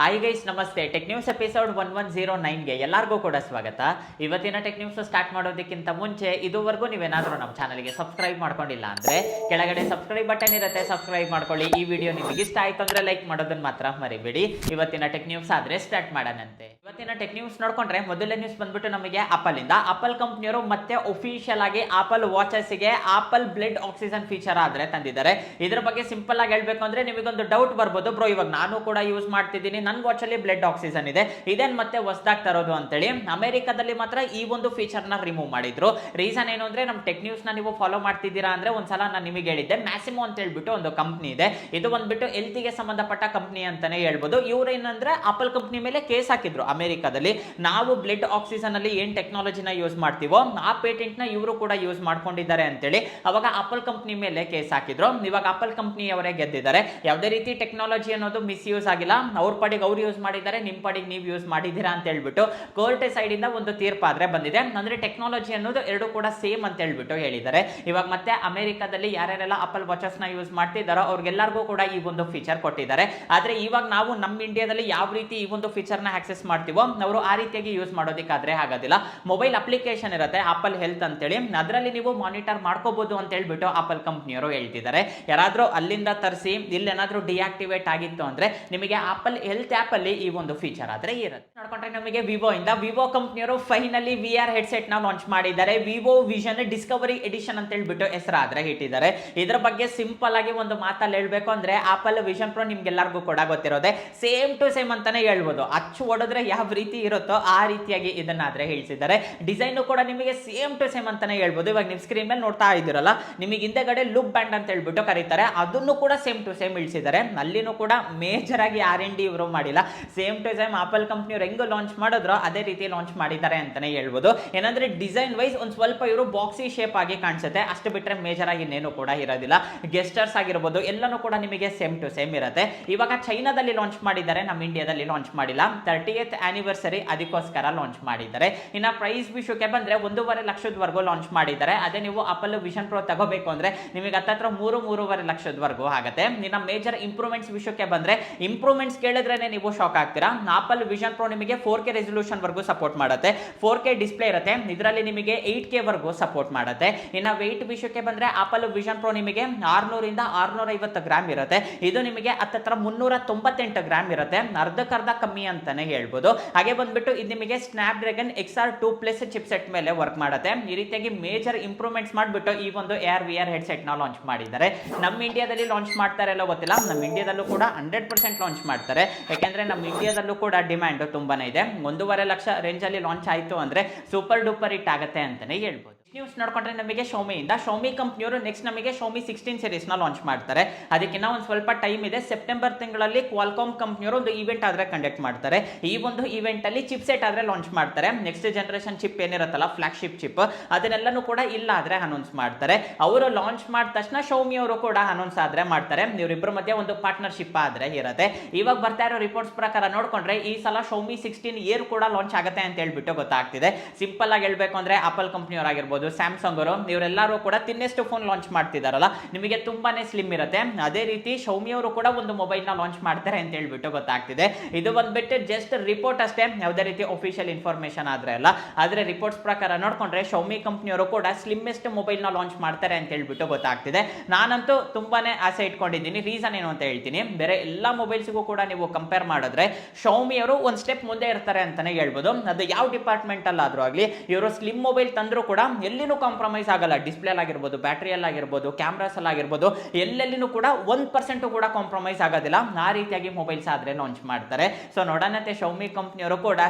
Hi guys, ನಮಸ್ತೆ. Tech news episode 1109ಗೆ ಎಲ್ಲರಿಗೂ ಕೂಡ ಸ್ವಾಗತ. ಇವತ್ತಿನ ಟೆಕ್ ನ್ಯೂಸ್ ಸ್ಟಾರ್ಟ್ ಮಾಡೋದಕ್ಕಿಂತ ಮುಂಚೆ ಇದುವರೆಗೂ ನೀವೇನಾದರೂ ನಮ್ಮ ಚಾನಲ್ಗೆ ಸಬ್ಸ್ಕ್ರೈಬ್ ಮಾಡ್ಕೊಂಡಿಲ್ಲ ಅಂದ್ರೆ ಕೆಳಗಡೆ ಸಬ್ಸ್ಕ್ರೈಬ್ ಬಟನ್ ಇರುತ್ತೆ, ಸಬ್ಸ್ಕ್ರೈಬ್ ಮಾಡ್ಕೊಳ್ಳಿ. ಈ ವಿಡಿಯೋ ನಿಮಗೆ ಇಷ್ಟ ಆಯ್ತು ಅಂದ್ರೆ ಲೈಕ್ ಮಾಡೋದನ್ನ ಮಾತ್ರ ಮರಿಬೇಡಿ. ಇವತ್ತಿನ ಟೆಕ್ ನ್ಯೂಸ್ ಆದ್ರೆ ಸ್ಟಾರ್ಟ್ ಮಾಡೋಣಂತೆ. ಇವತ್ತಿನ ಟೆಕ್ ನ್ಯೂಸ್ ನೋಡ್ಕೊಂಡ್ರೆ ಮೊದಲನೇ ನ್ಯೂಸ್ ಬಂದ್ಬಿಟ್ಟು ನಮಗೆ ಆಪಲ್ ಇಂದ. ಆಪಲ್ ಕಂಪ್ನಿಯವರು ಮತ್ತೆ ಒಫಿಷಿಯಲ್ ಆಗಿ ಆಪಲ್ ವಾಚಸ್ ಗೆ ಆಪಲ್ ಬ್ಲಡ್ ಆಕ್ಸಿಜನ್ ಫೀಚರ್ ಆದ್ರೆ ತಂದಿದ್ದಾರೆ. ಇದ್ರ ಬಗ್ಗೆ ಸಿಂಪಲ್ ಆಗಿ ಹೇಳ್ಬೇಕು ಅಂದ್ರೆ ನಿಮಗೊಂದು ಡೌಟ್ ಬರ್ಬೋದು, ಬ್ರೋ ಇವಾಗ ನಾನು ಕೂಡ ಯೂಸ್ ಮಾಡ್ತಿದ್ದೀನಿ, ನನ್ ವಾಚ್ ಅಲ್ಲಿ ಬ್ಲಡ್ ಆಕ್ಸಿಜನ್ ಇದೆ, ಇದೇನ್ ಮತ್ತೆ ಹೊಸದಾಗಿ ತರೋದು ಅಂತೇಳಿ. ಅಮೆರಿಕದಲ್ಲಿ ಮಾತ್ರ ಈ ಒಂದು ಫೀಚರ್ ನ ರಿಮೂವ್ ಮಾಡಿದ್ರು. ರೀಸನ್ ಏನು ಅಂದ್ರೆ ನಮ್ ಟೆಕ್ ನ್ಯೂಸ್ ನ ನೀವು ಫಾಲೋ ಮಾಡ್ತಿದ್ದೀರಾ ಅಂದ್ರೆ ಒಂದ್ಸಲ ನಾನು ನಿಮಗೆ ಹೇಳಿದ್ದೆ, ಮ್ಯಾಸಿಮೋ ಅಂತ ಹೇಳ್ಬಿಟ್ಟು ಒಂದು ಕಂಪ್ನಿ ಇದೆ. ಇದು ಬಂದ್ಬಿಟ್ಟು ಹೆಲ್ತ್ ಗೆ ಸಂಬಂಧಪಟ್ಟ ಕಂಪ್ನಿ ಅಂತಾನೆ ಹೇಳ್ಬೋದು. ಇವ್ರು ಏನಂದ್ರೆ ಆಪಲ್ ಕಂಪ್ನಿ ಮೇಲೆ ಕೇಸ್ ಹಾಕಿದ್ರು ಅಮೆರಿಕದಲ್ಲಿ. ನಾವು ಬ್ಲಡ್ ಆಕ್ಸಿಜನ್ ಅಲ್ಲಿ ಏನ್ ಟೆಕ್ನಾಲಜಿನ ಯೂಸ್ ಮಾಡ್ತೀವೋ ಆ ಪೇಟೆಂಟ್ ನ ಇವರು ಕೂಡ ಯೂಸ್ ಮಾಡ್ಕೊಂಡಿದ್ದಾರೆ ಅಂತೇಳಿ ಅವಾಗ ಆಪಲ್ ಕಂಪ್ನಿ ಮೇಲೆ ಕೇಸ್ ಹಾಕಿದ್ರು. ಇವಾಗ ಆಪಲ್ ಕಂಪ್ನಿ ಅವರೇ ಗೆದ್ದಿದ್ದಾರೆ. ಯಾವುದೇ ರೀತಿ ಟೆಕ್ನಾಲಜಿ ಅನ್ನೋದು ಮಿಸ್ ಯೂಸ್ ಆಗಿಲ್ಲ, ಅವ್ರ ಪಾಡಿಗೆ ಅವ್ರು ಯೂಸ್ ಮಾಡಿದ್ದಾರೆ, ನಿಮ್ ಪಾಡಿಗೆ ನೀವು ಯೂಸ್ ಮಾಡಿದ್ದೀರಾ ಅಂತ ಹೇಳ್ಬಿಟ್ಟು ಕೋರ್ಟ್ ಸೈಡ್ ಇಂದ ಒಂದು ತೀರ್ಪಾದ್ರೆ ಬಂದಿದೆ. ಅಂದ್ರೆ ಟೆಕ್ನಾಲಜಿ ಅನ್ನೋದು ಎರಡು ಕೂಡ ಸೇಮ್ ಅಂತ ಹೇಳ್ಬಿಟ್ಟು ಹೇಳಿದ್ದಾರೆ. ಇವಾಗ ಮತ್ತೆ ಅಮೆರಿಕದಲ್ಲಿ ಯಾರ್ಯಾರೆಲ್ಲ ಆಪಲ್ ವಾಚಸ್ ನ ಯೂಸ್ ಮಾಡ್ತಿದ್ದಾರೋ ಅವ್ರಿಗೆಲ್ಲರಿಗೂ ಕೂಡ ಈ ಒಂದು ಫೀಚರ್ ಕೊಟ್ಟಿದ್ದಾರೆ. ಆದ್ರೆ ಇವಾಗ ನಾವು ನಮ್ಮ ಇಂಡಿಯಾದಲ್ಲಿ ಯಾವ ರೀತಿ ಈ ಒಂದು ಫೀಚರ್ ನ ಆಕ್ಸೆಸ್ ಮಾಡ್ತೀವೋ ಅವರು ಆ ರೀತಿಯಾಗಿ ಯೂಸ್ ಮಾಡೋದಕ್ಕಾದ್ರೆ ಆಗೋದಿಲ್ಲ. ಮೊಬೈಲ್ ಅಪ್ಲಿಕೇಶನ್ ಇರುತ್ತೆ ಆಪಲ್ ಹೆಲ್ತ್ ಅಂತೇಳಿ, ಅದರಲ್ಲಿ ನೀವು ಮಾನಿಟರ್ ಮಾಡ್ಕೋಬಹುದು ಅಂತ ಹೇಳ್ಬಿಟ್ಟು ಆಪಲ್ ಕಂಪ್ನಿಯವರು ಹೇಳ್ತಿದ್ದಾರೆ. ಯಾರಾದ್ರೂ ಅಲ್ಲಿಂದ ತರಿಸಿ ಇಲ್ಲೇನಾದ್ರೂ ಡಿಆಕ್ಟಿವೇಟ್ ಆಗಿತ್ತು ಅಂದ್ರೆ ನಿಮಗೆ ಆಪಲ್ ಹೆಲ್ತ್ ಆಪ್ ಅಲ್ಲಿ ಈ ಒಂದು ಫೀಚರ್ ಆದ್ರೆ ಇರುತ್ತೆ. ನೋಡ್ಕೊಂಡ್ರೆ ನಮಗೆ ವಿವೋ ಇಂದ. ವಿವೋ ಕಂಪ್ನಿಯವರು ಫೈನಲಿ VR ಹೆಡ್ಸೆಟ್ ನ ಲಾಂಚ್ ಮಾಡಿದ್ದಾರೆ. ವಿವೋ ವಿಷನ್ ಡಿಸ್ಕವರಿ ಎಡಿಷನ್ ಅಂತ ಹೇಳ್ಬಿಟ್ಟು ಹೆಸರಾದ್ರೆ ಇಟ್ಟಿದ್ದಾರೆ. ಇದ್ರ ಬಗ್ಗೆ ಸಿಂಪಲ್ ಆಗಿ ಒಂದು ಮಾತಲ್ಲಿ ಹೇಳ್ಬೇಕು ಅಂದ್ರೆ ಆಪಲ್ ವಿಷನ್ ಪ್ರೋ ನಿಮ್ಗೆಲ್ಲರಿಗೂ ಕೂಡ ಗೊತ್ತಿರೋದೆ, ಸೇಮ್ ಟು ಸೇಮ್ ಅಂತಾನೆ ಹೇಳ್ಬೋದು. ಅಚ್ಚು ಹೊಡೆದ್ರೆ ಯಾವ ರೀತಿ ಇರುತ್ತೋ ಆ ರೀತಿಯಾಗಿ ಇದನ್ನಾದ್ರೆ ಹೇಳಿಸಿದ್ದಾರೆ. ಡಿಸೈನ್ ಕೂಡ ನಿಮಗೆ ಸೇಮ್ ಟು ಸೇಮ್ ಅಂತಾನೆ ಹೇಳ್ಬೋದು. ಇವಾಗ ನೀವು ಸ್ಕ್ರೀನ್ ಮೇಲೆ ನೋಡ್ತಾ ಇದ್ದೀರಲ್ಲ, ನಿಮಗೆ ಹಿಂದೆಗಡೆ ಲುಕ್ ಬ್ಯಾಂಡ್ ಅಂತ ಹೇಳ್ಬಿಟ್ಟು ಕರೀತಾರೆ, ಅದನ್ನು ಕೂಡ ಸೇಮ್ ಟು ಸೇಮ್ ಇಳಿಸಿದ್ದಾರೆ. ಅಲ್ಲಿನೂ ಕೂಡ ಮೇಜರ್ ಆಗಿ R&D ಇವರು ಮಾಡಿಲ್ಲ, ಸೇಮ್ ಟು ಸೇಮ್ ಆಪಲ್ ಕಂಪ್ನಿಯವರು ಹೆಂಗು ಲಾಂಚ್ ಮಾಡಿದ್ರು ಅದೇ ರೀತಿ ಲಾಂಚ್ ಮಾಡಿದ್ದಾರೆ ಅಂತಾನೆ ಹೇಳ್ಬೋದು. ಏನಂದ್ರೆ ಡಿಸೈನ್ ವೈಸ್ ಒಂದ್ ಸ್ವಲ್ಪ ಇವರು ಬಾಕ್ಸಿ ಶೇಪ್ ಆಗಿ ಕಾಣಿಸುತ್ತೆ, ಅಷ್ಟು ಬಿಟ್ರೆ ಮೇಜರ್ ಆಗಿ ಇನ್ನೇನು ಕೂಡ ಇರೋದಿಲ್ಲ. ಗೆಸ್ಟರ್ಸ್ ಆಗಿರ್ಬೋದು ಎಲ್ಲನೂ ಕೂಡ ನಿಮಗೆ ಸೇಮ್ ಟು ಸೇಮ್ ಇರುತ್ತೆ. ಇವಾಗ ಚೈನಾದಲ್ಲಿ ಲಾಂಚ್ ಮಾಡಿದ್ದಾರೆ, ನಮ್ಮ ಇಂಡಿಯಾದಲ್ಲಿ ಲಾಂಚ್ ಮಾಡಿಲ್ಲ. 30th ಆನಿವರ್ಸರಿ ಅದಕ್ಕೋಸ್ಕರ ಲಾಂಚ್ ಮಾಡಿದ್ದಾರೆ. ಇನ್ನ ಪ್ರೈಸ್ ವಿಷಯಕ್ಕೆ ಬಂದ್ರೆ 1.5 ಲಕ್ಷದವರೆಗೂ ಲಾಂಚ್ ಮಾಡಿದ್ದಾರೆ. ಅದೇ ನೀವು ಆಪಲ್ ವಿಷನ್ ಪ್ರೋ ತಗೋಬೇಕು ಅಂದ್ರೆ ನಿಮಗೆ ಹತ್ತತ್ರ 3.5 ಲಕ್ಷದವರೆಗೂ ಆಗುತ್ತೆ. ಇನ್ನ ಮೇಜರ್ ಇಂಪ್ರೂವ್ಮೆಂಟ್ಸ್ ವಿಷಯಕ್ಕೆ ಬಂದ್ರೆ ಇಂಪ್ರೂವ್ಮೆಂಟ್ಸ್ ಕೇಳಿದ್ರೇನೆ ನೀವು ಶಾಕ್ ಆಗ್ತೀರಾ. ಆಪಲ್ ವಿಷನ್ ಪ್ರೋ ನಿಮಗೆ 4K ರೆಸಲ್ಯೂಷನ್ ವರೆಗೂ ಸಪೋರ್ಟ್ ಮಾಡುತ್ತೆ, 4K ಡಿಸ್ಪ್ಲೇ ಇರುತ್ತೆ, ಇದರಲ್ಲಿ ನಿಮಗೆ 8K ವರೆಗೂ ಸಪೋರ್ಟ್ ಮಾಡುತ್ತೆ. ಇನ್ನ ವೆಯ್ಟ್ ವಿಷಯಕ್ಕೆ ಬಂದ್ರೆ ಆಪಲ್ ವಿಷನ್ ಪ್ರೋ ನಿಮಗೆ 600 ಇಂದ 650 ಗ್ರಾಮ್ ಇರುತ್ತೆ, ಇದು ನಿಮಗೆ ಹತ್ತತ್ರ 398 ಗ್ರಾಮ್ ಇರುತ್ತೆ, ಅರ್ಧಕ್ಕರ್ಧ ಕಮ್ಮಿ ಅಂತಾನೆ ಹೇಳ್ಬೋದು. ಹಾಗೆ ಬಂದ್ಬಿಟ್ಟು ಇದು ನಿಮಗೆ ಸ್ನ್ಯಾಪ್ ಡ್ರ್ಯಾಗನ್ XR2+ ಚಿಪ್ಸೆಟ್ ಮೇಲೆ ವರ್ಕ್ ಮಾಡುತ್ತೆ. ಈ ರೀತಿಯಾಗಿ ಮೇಜರ್ ಇಂಪ್ರೂವ್ಮೆಂಟ್ಸ್ ಮಾಡಿಬಿಟ್ಟು ಈ ಒಂದು AR/VR ಹೆಡ್ಸೆಟ್ ನ ಲಾಂಚ್ ಮಾಡಿದ್ದಾರೆ. ನಮ್ಮ ಇಂಡಿಯಾದಲ್ಲಿ ಲಾಂಚ್ ಮಾಡ್ತಾರೆ ಎಲ್ಲ ಗೊತ್ತಿಲ್ಲ, ನಮ್ಮ ಇಂಡಿಯಾದಲ್ಲೂ ಕೂಡ 100% ಲಾಂಚ್ ಮಾಡ್ತಾರೆ. ಯಾಕೆಂದ್ರೆ ನಮ್ಮ ಇಂಡಿಯಾದಲ್ಲೂ ಕೂಡ ಡಿಮ್ಯಾಂಡ್ ತುಂಬಾನೇ ಇದೆ. 1.5 ಲಕ್ಷ ರೇಂಜ್ ಅಲ್ಲಿ ಲಾಂಚ್ ಆಯ್ತು ಅಂದ್ರೆ ಸೂಪರ್ ಡೂಪರ್ ಹಿಟ್ ಆಗುತ್ತೆ ಅಂತಾನೆ ಹೇಳ್ಬೋದು. ನ್ಯೂಸ್ ನೋಡ್ಕೊಂಡ್ರೆ ನಮಗೆ ಶೋಮಿಯಿಂದ. ಶೋಮಿ ಕಂಪ್ನಿಯವರು ನೆಕ್ಸ್ಟ್ ನಮಗೆ ಶೋಮಿ 16 ಸೀರೀಸ್ ನ ಲಾಂಚ್ ಮಾಡ್ತಾರೆ. ಅದಕ್ಕಿಂತ ಒಂದು ಸ್ವಲ್ಪ ಟೈಮ್ ಇದೆ. ಸೆಪ್ಟೆಂಬರ್ ತಿಂಗಳಲ್ಲಿ ಕ್ವಾಲ್ಕಾಮ್ ಕಂಪ್ನಿಯವರು ಒಂದು ಇವೆಂಟ್ ಆದ್ರೆ ಕಂಡಕ್ಟ್ ಮಾಡ್ತಾರೆ. ಈ ಒಂದು ಇವೆಂಟ್ ಅಲ್ಲಿ ಚಿಪ್ ಸೆಟ್ ಆದ್ರೆ ಲಾಂಚ್ ಮಾಡ್ತಾರೆ. ನೆಕ್ಸ್ಟ್ ಜನರೇಷನ್ ಚಿಪ್ ಏನಿರುತ್ತಲ್ಲ, ಫ್ಲಾಗ್ಶಿಪ್ ಚಿಪ್, ಅದನ್ನೆಲ್ಲನೂ ಕೂಡ ಇಲ್ಲ ಆದ್ರೆ ಅನೌನ್ಸ್ ಮಾಡ್ತಾರೆ. ಅವರು ಲಾಂಚ್ ಮಾಡಿದ ತಕ್ಷಣ ಶೋಮಿ ಅವರು ಕೂಡ ಅನೌನ್ಸ್ ಆದ್ರೆ ಮಾಡ್ತಾರೆ. ಇವರಿಬ್ಬರ ಮಧ್ಯೆ ಒಂದು ಪಾರ್ಟ್ನರ್ಶಿಪ್ ಆದ್ರೆ ಇರುತ್ತೆ. ಇವಾಗ ಬರ್ತಾ ಇರೋ ರಿಪೋರ್ಟ್ಸ್ ಪ್ರಕಾರ ನೋಡ್ಕೊಂಡ್ರೆ ಈ ಸಲ ಶೋಮಿ 16 ಏರ್ ಕೂಡ ಲಾಂಚ್ ಆಗುತ್ತೆ ಅಂತ ಹೇಳ್ಬಿಟ್ಟು ಗೊತ್ತಾಗ್ತಿದೆ. ಸಿಂಪಲ್ ಆಗಿ ಹೇಳ್ಬೇಕು ಅಂದ್ರೆ ಆಪಲ್ ಕಂಪ್ನಿಯವರಾಗಿರ್ಬೋದು, ಸ್ಯಾಮ್ಸಂಗ್ ಅವರು, ಇವರೆಲ್ಲರೂ ಕೂಡ ತಿನ್ನೆಸ್ಟ್ ಫೋನ್ ಲಾಂಚ್ ಮಾಡ್ತಿದಾರಲ್ಲ, ನಿಮಗೆ ತುಂಬಾನೇ ಸ್ಲಿಮ್ ಇರುತ್ತೆ. ಅದೇ ರೀತಿ ಶೌಮಿ ಅವರು ಕೂಡ ಒಂದು ಮೊಬೈಲ್ ನ ಲಾಂಚ್ ಮಾಡ್ತಾರೆ ಅಂತ ಹೇಳ್ಬಿಟ್ಟು ಗೊತ್ತಾಗ್ತಿದೆ. ಇದು ಬಂದ್ಬಿಟ್ಟು ಜಸ್ಟ್ ರಿಪೋರ್ಟ್ ಅಷ್ಟೇ, ಯಾವುದೇ ರೀತಿ ಅಫಿಷಿಯಲ್ ಇನ್ಫಾರ್ಮೇಶನ್ ಆದ್ರೆ ಅಲ್ಲ. ಆದ್ರೆ ರಿಪೋರ್ಟ್ಸ್ ಪ್ರಕಾರ ನೋಡ್ಕೊಂಡ್ರೆ ಶೌಮಿ ಕಂಪ್ನಿಯವರು ಕೂಡ ಸ್ಲಿಮ್ಮೆಸ್ಟ್ ಮೊಬೈಲ್ ನ ಲಾಂಚ್ ಮಾಡ್ತಾರೆ ಅಂತ ಹೇಳ್ಬಿಟ್ಟು ಗೊತ್ತಾಗ್ತಿದೆ. ನಾನಂತೂ ತುಂಬಾನೇ ಆಸೆ ಇಟ್ಕೊಂಡಿದ್ದೀನಿ. ರೀಸನ್ ಏನು ಅಂತ ಹೇಳ್ತೀನಿ. ಬೇರೆ ಎಲ್ಲಾ ಮೊಬೈಲ್ಸ್ಗೂ ಕೂಡ ನೀವು ಕಂಪೇರ್ ಮಾಡಿದ್ರೆ ಶೌಮಿ ಅವರು ಒಂದ್ ಸ್ಟೆಪ್ ಮುಂದೆ ಇರ್ತಾರೆ ಅಂತಾನೆ ಹೇಳ್ಬೋದು. ಅದು ಯಾವ ಡಿಪಾರ್ಟ್ಮೆಂಟ್ ಅಲ್ಲಾದ್ರೂ ಆಗ್ಲಿ, ಇವರು ಸ್ಲಿಮ್ ಮೊಬೈಲ್ ತಂದ್ರು ಕೂಡ ಎಲ್ಲಿನೂ ಕಾಂಪ್ರಮೈಸ್ ಆಗಲ್ಲ. ಡಿಸ್ಪ್ಲೇ ಆಗಿರ್ಬೋದು, ಬ್ಯಾಟರಿಯಲ್ಲಿ ಆಗಿರ್ಬೋದು, ಕ್ಯಾಮ್ರಾಸ್ ಅಲ್ಲಿ ಆಗಿರ್ಬೋದು, ಎಲ್ಲೆಲ್ಲಿನೂ ಕೂಡ 1% ಕೂಡ ಕಾಂಪ್ರಮೈಸ್ ಆಗೋದಿಲ್ಲ. ಆ ರೀತಿಯಾಗಿ ಮೊಬೈಲ್ಸ್ ಆದ್ರೆ ಲಾಂಚ್ ಮಾಡ್ತಾರೆ. ಸೊ ನೋಡೋಣಂತೆ ಶೌಮಿ ಕಂಪ್ನಿಯವರು ಕೂಡ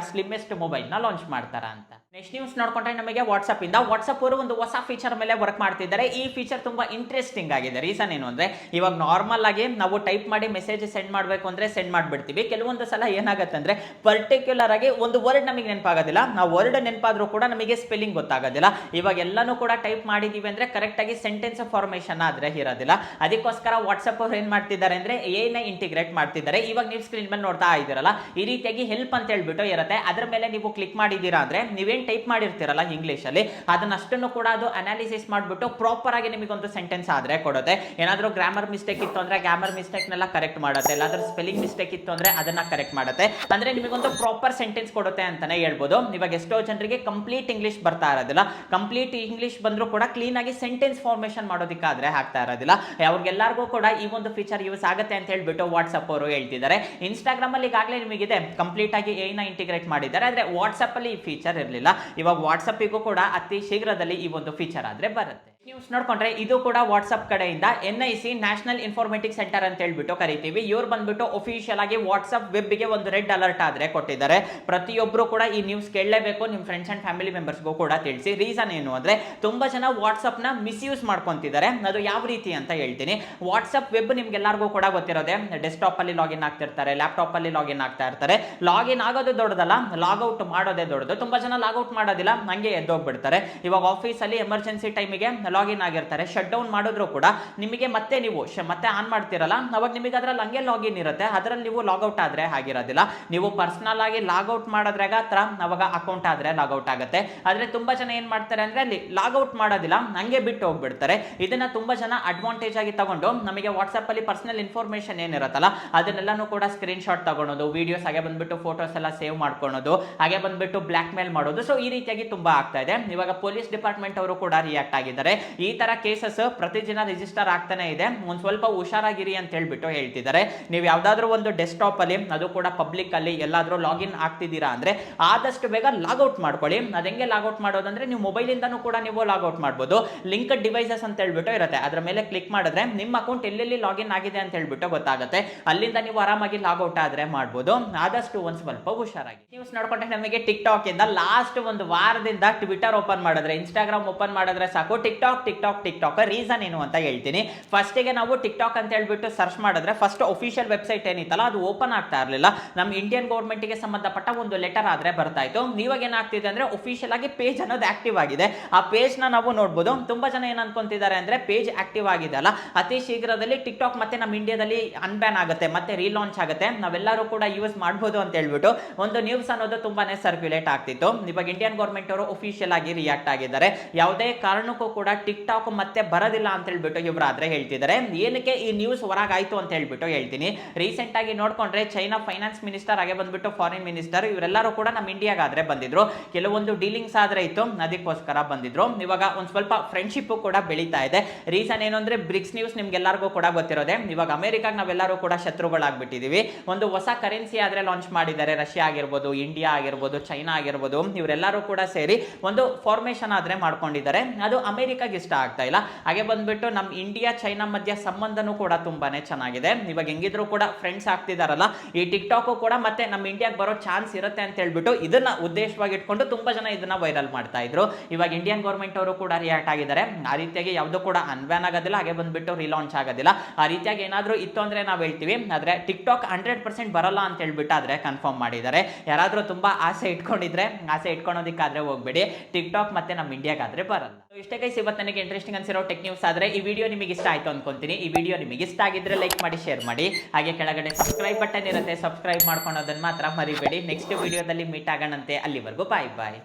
ಸ್ಲಿಮ್ಮೆಸ್ಟ್ ಮೊಬೈಲ್ ನ ಲಾಂಚ್ ಮಾಡ್ತಾರ ಅಂತ. ನೆಕ್ಸ್ಟ್ ನ್ಯೂಸ್ ನೋಡ್ಕೊಂಡ್ರೆ ನಮಗೆ ವಾಟ್ಸ್ಆಪ್ ಇಂದ. ವಾಟ್ಸ್ಆಪ್ ಅವರು ಒಂದು ಹೊಸ ಫೀಚರ್ ಮೇಲೆ ವರ್ಕ್ ಮಾಡ್ತಿದ್ದಾರೆ. ಈ ಫೀಚರ್ ತುಂಬಾ ಇಂಟ್ರೆಸ್ಟಿಂಗ್ ಆಗಿದೆ. ರೀಸನ್ ಏನು ಅಂದ್ರೆ ಇವಾಗ ನಾರ್ಮಲ್ ಆಗಿ ನಾವು ಟೈಪ್ ಮಾಡಿ ಮೆಸೇಜ್ ಸೆಂಡ್ ಮಾಡಬೇಕು ಅಂದ್ರೆ ಸೆಂಡ್ ಮಾಡ್ಬಿಡ್ತೀವಿ. ಕೆಲವೊಂದು ಸಲ ಏನಾಗುತ್ತೆ ಅಂದ್ರೆ ಪರ್ಟಿಕ್ಯುಲರ್ ಆಗಿ ಒಂದು ವರ್ಡ್ ನಮಗೆ ನೆನಪಾಗೋದಿಲ್ಲ, ನಾವು ವರ್ಡ್ ನೆನಪಾದ್ರೂ ಕೂಡ ನಮಗೆ ಸ್ಪೆಲ್ಲಿಂಗ್ ಗೊತ್ತಾಗೋದಿಲ್ಲ. ಇವಾಗ ಎಲ್ಲಾನು ಕೂಡ ಟೈಪ್ ಮಾಡಿದೀವಿ ಅಂದ್ರೆ ಕರೆಕ್ಟ್ ಆಗಿ ಸೆಂಟೆನ್ಸ್ ಫಾರ್ಮೇಶನ್ ಆದ್ರೆ ಇರೋದಿಲ್ಲ. ಅದಕ್ಕೋಸ್ಕರ ವಾಟ್ಸ್ಆಪ್ ಅವರು ಏನ್ ಮಾಡ್ತಿದ್ದಾರೆ ಅಂದ್ರೆ AI ಇಂಟಿಗ್ರೇಟ್ ಮಾಡ್ತಿದ್ದಾರೆ. ಇವಾಗ ನೀವು ಸ್ಕ್ರೀನ್ ಮೇಲೆ ನೋಡ್ತಾ ಇದ್ದೀರಲ್ಲ, ಈ ರೀತಿಯಾಗಿ ಹೆಲ್ಪ್ ಅಂತ ಹೇಳ್ಬಿಟ್ಟು ಇರುತ್ತೆ. ಅದ್ರ ಮೇಲೆ ನೀವು ಕ್ಲಿಕ್ ಮಾಡಿದೀರಾ ಅಂದ್ರೆ ನೀವೇನ್ ನೀವೇನು ಟೈಪ್ ಮಾಡಿರ್ತೀರಲ್ಲ ಇಂಗ್ಲೀಷಲ್ಲಿ ಅದನ್ನಷ್ಟನ್ನು ಕೂಡ ಅದು ಅನಾಲಿಸಿಸ್ ಮಾಡಿಬಿಟ್ಟು ಪ್ರಾಪರ್ ಆಗಿ ನಿಮಗೊಂದು ಸೆಂಟೆನ್ಸ್ ಆದರೆ ಕೊಡುತ್ತೆ. ಏನಾದರೂ ಗ್ರಾಮರ್ ಮಿಸ್ಟೇಕ್ ಇತ್ತು ಅಂದರೆ ಗ್ರಾಮರ್ ಮಿಸ್ಟೇಕ್ನೆಲ್ಲ ಕರೆಕ್ಟ್ ಮಾಡುತ್ತೆ, ಎಲ್ಲಾದರೂ ಸ್ಪೆಲ್ಲಿಂಗ್ ಮಿಸ್ಟೇಕ್ ಇತ್ತು ಅಂದರೆ ಅದನ್ನ ಕರೆಕ್ಟ್ ಮಾಡುತ್ತೆ. ಅಂದರೆ ನಿಮಗೊಂದು ಪ್ರಾಪರ್ ಸೆಂಟೆನ್ಸ್ ಕೊಡುತ್ತೆ ಅಂತಾನೆ ಹೇಳ್ಬೋದು. ಇವಾಗ ಎಷ್ಟೋ ಜನರಿಗೆ ಕಂಪ್ಲೀಟ್ ಇಂಗ್ಲೀಷ್ ಬರ್ತಾ ಇರೋದಿಲ್ಲ, ಕಂಪ್ಲೀಟ್ ಇಂಗ್ಲೀಷ್ ಬಂದರೂ ಕೂಡ ಕ್ಲೀನ್ ಆಗಿ ಸೆಂಟೆನ್ಸ್ ಫಾರ್ಮೇಷನ್ ಮಾಡೋದಕ್ಕಾದ್ರೆ ಆಗ್ತಾ ಇರೋದಿಲ್ಲ. ಅವ್ರಿಗೆಲ್ಲರಿಗೂ ಕೂಡ ಈ ಒಂದು ಫೀಚರ್ ಯೂಸ್ ಆಗುತ್ತೆ ಅಂತ ಹೇಳ್ಬಿಟ್ಟು ವಾಟ್ಸಪ್ ಅವರು ಹೇಳ್ತಿದ್ದಾರೆ. ಇನ್ಸ್ಟಾಗ್ರಾಮ್ ಅಲ್ಲಿ ಈಗಾಗಲೇ ನಿಮಗಿದೆ ಕಂಪ್ಲೀಟ್ ಆಗಿ AI ನ ಇಂಟಿಗ್ರೇಟ್ ಮಾಡಿದ್ದಾರೆ, ಆದರೆ ವಾಟ್ಸಪ್ ಅಲ್ಲಿ ಈ ಫೀಚರ್ ಇರಲಿಲ್ಲ. ಇವಾಗ ವಾಟ್ಸಪ್ಪಿಗೂ ಕೂಡ ಅತಿ ಶೀಘ್ರದಲ್ಲಿ ಈ ಒಂದು ಫೀಚರ್ ಆದ್ರೆ ಬರುತ್ತೆ. ನ್ಯೂಸ್ ನೋಡ್ಕೊಂಡ್ರೆ ಇದು ಕೂಡ ವಾಟ್ಸಪ್ ಕಡೆಯಿಂದ NIC ನ್ಯಾಷನಲ್ ಇನ್ಫಾರ್ಮೇಟಿಕ್ಸ್ ಸೆಂಟರ್ ಅಂತ ಹೇಳ್ಬಿಟ್ಟು ಕರಿತೀವಿ. ಇವ್ರು ಬಂದ್ಬಿಟ್ಟು ಅಫಿಷಿಯಲ್ ಆಗಿ ವಾಟ್ಸಪ್ ವೆಬ್ಗೆ ಒಂದು ರೆಡ್ ಅಲರ್ಟ್ ಆದ್ರೆ ಕೊಟ್ಟಿದ್ದಾರೆ. ಪ್ರತಿಯೊಬ್ಬರು ಕೂಡ ಈ ನ್ಯೂಸ್ ಕೇಳಲೇಬೇಕು, ನಿಮ್ಮ ಫ್ರೆಂಡ್ಸ್ ಅಂಡ್ ಫ್ಯಾಮಿಲಿ ಮೆಂಬರ್ಸ್ಗೂ ಕೂಡ ತಿಳಿಸಿ. ರೀಸನ್ ಏನು ಅಂದ್ರೆ ತುಂಬಾ ಜನ ವಾಟ್ಸಪ್ ನ ಮಿಸ್ಯೂಸ್ ಮಾಡ್ಕೊಂತಿದ್ದಾರೆ. ಅದು ಯಾವ ರೀತಿ ಅಂತ ಹೇಳ್ತೀನಿ. ವಾಟ್ಸಪ್ ವೆಬ್ ನಿಮ್ಗೆಲ್ಲರಿಗೂ ಕೂಡ ಗೊತ್ತಿರೋದೆ, ಡೆಸ್ಕ್ಟಾಪ್ ಅಲ್ಲಿ ಲಾಗಿನ್ ಆಗ್ತಿರ್ತಾರೆ, ಲ್ಯಾಪ್ಟಾಪ್ ಅಲ್ಲಿ ಲಾಗಿನ್ ಆಗ್ತಾ ಇರ್ತಾರೆ. ಲಾಗಿನ್ ಆಗೋದು ದೊಡ್ಡದಲ್ಲ, ಲಾಗೌಟ್ ಮಾಡೋದೇ ದೊಡ್ಡದು. ತುಂಬಾ ಜನ ಲಾಗೌಟ್ ಮಾಡೋದಿಲ್ಲ, ಹಂಗೆ ಎದ್ದೋಗ್ಬಿಡ್ತಾರೆ. ಇವಾಗ ಆಫೀಸ್ ಅಲ್ಲಿ ಎಮರ್ಜೆನ್ಸಿ ಟೈಮಿಗೆ ಲಾಗಿನ್ ಆಗಿರ್ತಾರೆ, ಶಟ್ ಡೌನ್ ಮಾಡಿದ್ರು ಕೂಡ ನಿಮಗೆ ಮತ್ತೆ ನೀವು ಮತ್ತೆ ಆನ್ ಮಾಡ್ತಿರಲ್ಲ, ಅವಾಗ ನಿಮಗೆ ಅದ್ರಲ್ಲಿ ಹಂಗೆ ಲಾಗಿನ್ ಇರುತ್ತೆ, ಅದರಲ್ಲಿ ನೀವು ಲಾಗೌಟ್ ಆದ್ರೆ ಆಗಿರೋದಿಲ್ಲ. ನೀವು ಪರ್ಸನಲ್ ಆಗಿ ಲಾಗೌಟ್ ಮಾಡೋದ್ರಾಗ ಹತ್ರ ಅವಾಗ ಅಕೌಂಟ್ ಆದ್ರೆ ಲಾಗೌಟ್ ಆಗುತ್ತೆ. ಆದ್ರೆ ತುಂಬಾ ಜನ ಏನ್ ಮಾಡ್ತಾರೆ ಅಂದ್ರೆ ಅಲ್ಲಿ ಲಾಗೌಟ್ ಮಾಡೋದಿಲ್ಲ, ಹಂಗೆ ಬಿಟ್ಟು ಹೋಗ್ಬಿಡ್ತಾರೆ. ಇದನ್ನ ತುಂಬಾ ಜನ ಅಡ್ವಾಂಟೇಜ್ ಆಗಿ ತಗೊಂಡು ನಮಗೆ ವಾಟ್ಸ್ಆಪ್ ಅಲ್ಲಿ ಪರ್ಸನಲ್ ಇನ್ಫಾರ್ಮೇಶನ್ ಏನಿರುತ್ತಲ್ಲ ಅದನ್ನೆಲ್ಲಾನು ಕೂಡ ಸ್ಕ್ರೀನ್ ಶಾಟ್ ತಗೊಳೋದು, ವಿಡಿಯೋಸ್ ಹಾಗೆ ಬಂದ್ಬಿಟ್ಟು ಫೋಟೋಸ್ ಎಲ್ಲ ಸೇವ್ ಮಾಡ್ಕೊಳ್ಳೋದು, ಹಾಗೆ ಬಂದ್ಬಿಟ್ಟು ಬ್ಲಾಕ್ ಮೇಲ್ ಮಾಡೋದು. ಸೊ ಈ ರೀತಿಯಾಗಿ ತುಂಬಾ ಆಗ್ತಾ ಇದೆ. ಇವಾಗ ಪೊಲೀಸ್ ಡಿಪಾರ್ಟ್ಮೆಂಟ್ ಅವರು ಕೂಡ ರಿಯಾಕ್ಟ್ ಆಗಿದ್ದಾರೆ. ಈ ತರ ಕೇಸಸ್ ಪ್ರತಿದಿನ ರಿಜಿಸ್ಟರ್ ಆಗ್ತಾನೆ ಇದೆ, ಒಂದ್ ಸ್ವಲ್ಪ ಹುಷಾರಾಗಿರಿ ಅಂತ ಹೇಳ್ಬಿಟ್ಟು ಹೇಳ್ತಿದ್ದಾರೆ. ನೀವು ಯಾವ್ದಾದ್ರು ಒಂದು ಡೆಸ್ಕ್ಟಾಪ್ ಅಲ್ಲಿ, ಅದು ಕೂಡ ಪಬ್ಲಿಕ್ ಅಲ್ಲಿ ಎಲ್ಲಾದ್ರೂ ಲಾಗಿನ್ ಆಗ್ತಿದ್ದೀರಾ ಅಂದ್ರೆ ಆದಷ್ಟು ಬೇಗ ಲಾಗೌಟ್ ಮಾಡ್ಕೊಳ್ಳಿ. ಅದೆಂಗೆ ಲಾಗೌಟ್ ಮಾಡೋದಂದ್ರೆ ನೀವು ಮೊಬೈಲ್ ಇಂದಾನು ಕೂಡ ನೀವು ಲಾಗೌಟ್ ಮಾಡಬಹುದು. ಲಿಂಕ್ ಡಿವೈಸಸ್ ಅಂತ ಹೇಳ್ಬಿಟ್ಟು ಇರುತ್ತೆ, ಅದರ ಮೇಲೆ ಕ್ಲಿಕ್ ಮಾಡಿದ್ರೆ ನಿಮ್ಮ ಅಕೌಂಟ್ ಎಲ್ಲೆಲ್ಲಿ ಲಾಗಿನ್ ಆಗಿದೆ ಅಂತ ಹೇಳ್ಬಿಟ್ಟು ಗೊತ್ತಾಗುತ್ತೆ. ಅಲ್ಲಿಂದ ನೀವು ಆರಾಮಾಗಿ ಲಾಗೌಟ್ ಆದ್ರೆ ಮಾಡಬಹುದು. ಆದಷ್ಟು ಒಂದ್ ಸ್ವಲ್ಪ ಹುಷಾರಾಗಿ. ನ್ಯೂಸ್ ನೋಡ್ಕೊಂಡ್ರೆ ನಮಗೆ ಟಿಕ್ಟಾಕ್ ಇಂದ ಲಾಸ್ಟ್ ಒಂದು ವಾರದಿಂದ ಟ್ವಿಟರ್ ಓಪನ್ ಮಾಡಿದ್ರೆ, ಇನ್ಸ್ಟಾಗ್ರಾಮ್ ಓಪನ್ ಮಾಡಿದ್ರೆ ಸಾಕು ಟಿಕ್ಟಾಕ್ ಟಿಕ್ಟಾಕ್ ಟಿಕ್ಟಾಕ್. ರೀಸನ್ ಏನು ಅಂತ ಹೇಳ್ತೀನಿ. ಫಸ್ಟ್ ಗೆ ನಾವು ಟಿಕ್ಟಾಕ್ ಅಂತ ಹೇಳ್ಬಿಟ್ಟು ಸರ್ಚ್ ಮಾಡಿದ್ರೆ ಫಸ್ಟ್ ಅಫಿಷಿಯಲ್ ವೆಬ್ಸೈಟ್ ಏನಿತ್ತಲ್ಲ ಅದು ಓಪನ್ ಆಗ್ತಾ ಇರಲಿಲ್ಲ. ನಮ್ಮ ಇಂಡಿಯನ್ ಗೌರ್ಮೆಂಟ್ ಗೆ ಸಂಬಂಧಪಟ್ಟ ಒಂದು ಲೆಟರ್ ಆದ್ರೆ ಬರ್ತಾ ಇತ್ತು. ಇವಾಗ ಏನಾಗ್ತಿದೆ ಅಂದ್ರೆ ಅಫಿಷಿಯಲ್ ಆಗಿ ಪೇಜ್ ಅನ್ನೋದು ಆಕ್ಟಿವ್ ಆಗಿದೆ. ಆ ಪೇಜ್ ನ ನಾವು ನೋಡಬಹುದು. ತುಂಬಾ ಜನ ಏನ್ ಅನ್ಕೊಂತಿದ್ದಾರೆ ಅಂದ್ರೆ ಪೇಜ್ ಆಕ್ಟಿವ್ ಆಗಿದೆ ಅಲ್ಲ, ಅತಿ ಶೀಘ್ರದಲ್ಲಿ ಟಿಕ್ಟಾಕ್ ಮತ್ತೆ ನಮ್ಮ ಇಂಡಿಯಾದಲ್ಲಿ ಅನ್ಬ್ಯಾನ್ ಆಗುತ್ತೆ, ಮತ್ತೆ ರೀಲಾಂಚ್ ಆಗುತ್ತೆ, ನಾವೆಲ್ಲರೂ ಕೂಡ ಯೂಸ್ ಮಾಡಬಹುದು ಅಂತ ಹೇಳ್ಬಿಟ್ಟು ಒಂದು ನ್ಯೂಸ್ ಅನ್ನೋದು ತುಂಬಾನೇ ಸರ್ಕ್ಯುಲೇಟ್ ಆಗ್ತಿತ್ತು. ಇವಾಗ ಇಂಡಿಯನ್ ಗೌರ್ಮೆಂಟ್ ಅವರು ಅಫಿಷಿಯಲ್ ಆಗಿ ರಿಯಾಕ್ಟ್ ಆಗಿದ್ದಾರೆ. ಯಾವುದೇ ಕಾರಣಕ್ಕೂ ಕೂಡ ಟಿಕ್ಟಾಕ್ ಮತ್ತೆ ಬರೋದಿಲ್ಲ ಅಂತ ಹೇಳ್ಬಿಟ್ಟು ಇವರಾದ್ರೆ ಹೇಳ್ತಿದ್ದಾರೆ. ಏನಕ್ಕೆ ಈ ನ್ಯೂಸ್ ಹೊರಗಾಯ್ತು ಅಂತ ಹೇಳ್ಬಿಟ್ಟು ಹೇಳ್ತೀನಿ. ರೀಸೆಂಟ್ ಆಗಿ ನೋಡ್ಕೊಂಡ್ರೆ ಚೈನಾ ಫೈನಾನ್ಸ್ ಮಿನಿಸ್ಟರ್ ಹಾಗೆ ಬಂದ್ಬಿಟ್ಟು ಫಾರಿನ್ ಮಿನಿಸ್ಟರ್ ಇವರೆಲ್ಲರೂ ಕೂಡ ನಮ್ಮ ಇಂಡಿಯಾಗಾದ್ರೆ ಬಂದಿದ್ರು. ಕೆಲವೊಂದು ಡೀಲಿಂಗ್ಸ್ ಆದ್ರೆ ಇತ್ತು, ಅದಕ್ಕೋಸ್ಕರ ಬಂದಿದ್ರು. ಇವಾಗ ಒಂದ್ ಸ್ವಲ್ಪ ಫ್ರೆಂಡ್ಶಿಪ್ ಕೂಡ ಬೆಳೀತಾ ಇದೆ. ರೀಸನ್ ಏನು ಅಂದ್ರೆ ಬ್ರಿಕ್ಸ್ ನ್ಯೂಸ್ ನಿಮ್ಗೆಲ್ಲರಿಗೂ ಕೂಡ ಗೊತ್ತಿರೋದೆ. ಇವಾಗ ಅಮೆರಿಕಾಗ ನಾವೆಲ್ಲರೂ ಕೂಡ ಶತ್ರುಗಳಾಗ್ಬಿಟ್ಟಿದೀವಿ. ಒಂದು ಹೊಸ ಕರೆನ್ಸಿ ಆದ್ರೆ ಲಾಂಚ್ ಮಾಡಿದ್ದಾರೆ. ರಷ್ಯಾ ಆಗಿರ್ಬೋದು, ಇಂಡಿಯಾ ಆಗಿರ್ಬೋದು, ಚೈನಾ ಆಗಿರ್ಬೋದು, ಇವರೆಲ್ಲರೂ ಕೂಡ ಸೇರಿ ಒಂದು ಫಾರ್ಮೇಶನ್ ಆದ್ರೆ ಮಾಡ್ಕೊಂಡಿದ್ದಾರೆ. ಅದು ಅಮೆರಿಕಾಗೆ ಇಷ್ಟ ಆಗ್ತಾ ಇಲ್ಲ. ಹಾಗೆ ಬಂದ್ಬಿಟ್ಟು ನಮ್ಮ ಇಂಡಿಯಾ ಚೈನಾ ಮಧ್ಯ ಸಂಬಂಧನೂ ಕೂಡ ತುಂಬಾನೇ ಚೆನ್ನಾಗಿದೆ. ಇವಾಗ ಹೆಂಗಿದ್ರು ಕೂಡ ಫ್ರೆಂಡ್ಸ್ ಆಗ್ತಿದಾರಲ್ಲ, ಈ ಟಿಕ್ಟಾಕ್ ಕೂಡ ಮತ್ತೆ ನಮ್ಮ ಇಂಡಿಯಾಗೆ ಬರೋ ಚಾನ್ಸ್ ಇರುತ್ತೆ ಅಂತ ಹೇಳ್ಬಿಟ್ಟು ಇದನ್ನ ಉದ್ದೇಶವಾಗಿ ಇಟ್ಕೊಂಡು ತುಂಬಾ ಜನ ಇದನ್ನ ವೈರಲ್ ಮಾಡ್ತಾ ಇದ್ರು. ಇವಾಗ ಇಂಡಿಯನ್ ಗೌರ್ಮೆಂಟ್ ಅವರು ಕೂಡ ರಿಯಾಕ್ಟ್ ಆಗಿದ್ದಾರೆ. ಆ ರೀತಿಯಾಗಿ ಯಾವ್ದು ಕೂಡ ಅನ್ಬ್ಯಾನ್ ಆಗೋದಿಲ್ಲ, ಹಾಗೆ ಬಂದ್ಬಿಟ್ಟು ರಿಲಾಂಚ್ ಆಗೋದಿಲ್ಲ. ಆ ರೀತಿಯಾಗಿ ಏನಾದ್ರೂ ಇತ್ತು ಅಂದ್ರೆ ನಾವು ಹೇಳ್ತೀವಿ. ಆದ್ರೆ ಟಿಕ್ಟಾಕ್ 100% ಬರಲ್ಲ ಅಂತ ಹೇಳ್ಬಿಟ್ಟು ಆದ್ರೆ ಕನ್ಫರ್ಮ್ ಮಾಡಿದ್ದಾರೆ. ಯಾರಾದ್ರೂ ತುಂಬಾ ಆಸೆ ಇಟ್ಕೊಂಡಿದ್ರೆ ಆಸೆ ಇಟ್ಕೊಳೋದಕ್ಕಾದ್ರೆ ಹೋಗ್ಬೇಡಿ, ಟಿಕ್ಟಾಕ್ ಮತ್ತೆ ನಮ್ಮ ಇಂಡಿಯಾಗಾದ್ರೆ ಬರಲ್ಲ. ಇಷ್ಟೇ ಗೈಸ್ ಇವತ್ತು ನನಗೆ ಇಂಟ್ರೆಸ್ಟಿಂಗ್ ಅನ್ಸಿರೋ ಟೆಕ್ ನ್ಯೂಸ್ ಆದ್ರೆ ಈ ವಿಡಿಯೋ ನಿಮಗೆ ಇಷ್ಟ ಆಯ್ತು ಅನ್ಕೊಂತೀನಿ. ಈ ವಿಡಿಯೋ ನಿಮಗೆ ಇಷ್ಟ ಆಗಿದ್ರೆ ಲೈಕ್ ಮಾಡಿ, ಶೇರ್ ಮಾಡಿ, ಹಾಗೆ ಕೆಳಗಡೆ ಸಬ್ಸ್ಕ್ರೈಬ್ ಬಟನ್ ಇರುತ್ತೆ, ಸಬ್ಸ್ಕ್ರೈಬ್ ಮಾಡ್ಕೊಳೋದನ್ನ ಮಾತ್ರ ಮರಿಬೇಡಿ. ನೆಕ್ಸ್ಟ್ ವಿಡಿಯೋದಲ್ಲಿ ಮೀಟ್ ಆಗೋಣಂತೆ. ಅಲ್ಲಿವರೆಗೂ ಬಾಯ್ ಬಾಯ್.